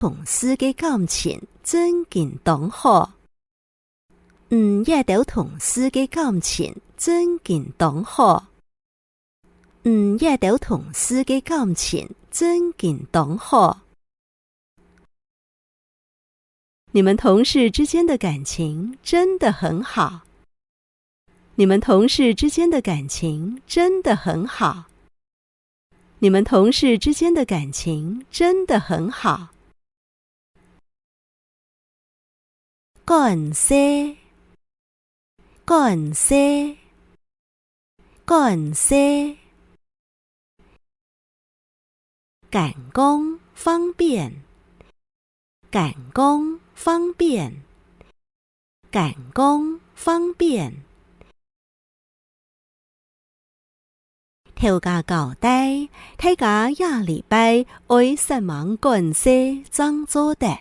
同事嘅感情真紧当好。一条同事嘅感情真紧当好。一条同事嘅感情真紧当好。你们同事之间的感情真的很好。你们同事之间的感情真的很好。你们同事之间的感情真的很好。干些，干些，干些。赶工方便，赶工方便，赶工方便。调假交代，大家下礼拜爱上网干些怎做的？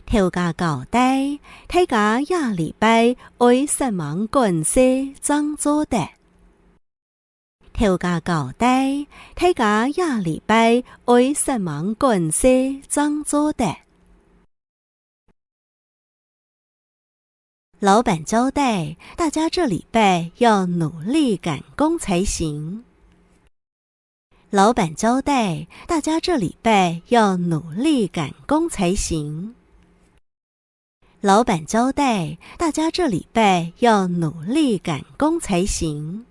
调假交代，大家下礼拜爱上网干些怎做的？调假交代，大家下礼拜爱上网干些怎做的？老板交代，大家这礼拜要努力赶工才行。老板交代，大家这礼拜要努力赶工才行。老板交代，大家这礼拜要努力赶工才行。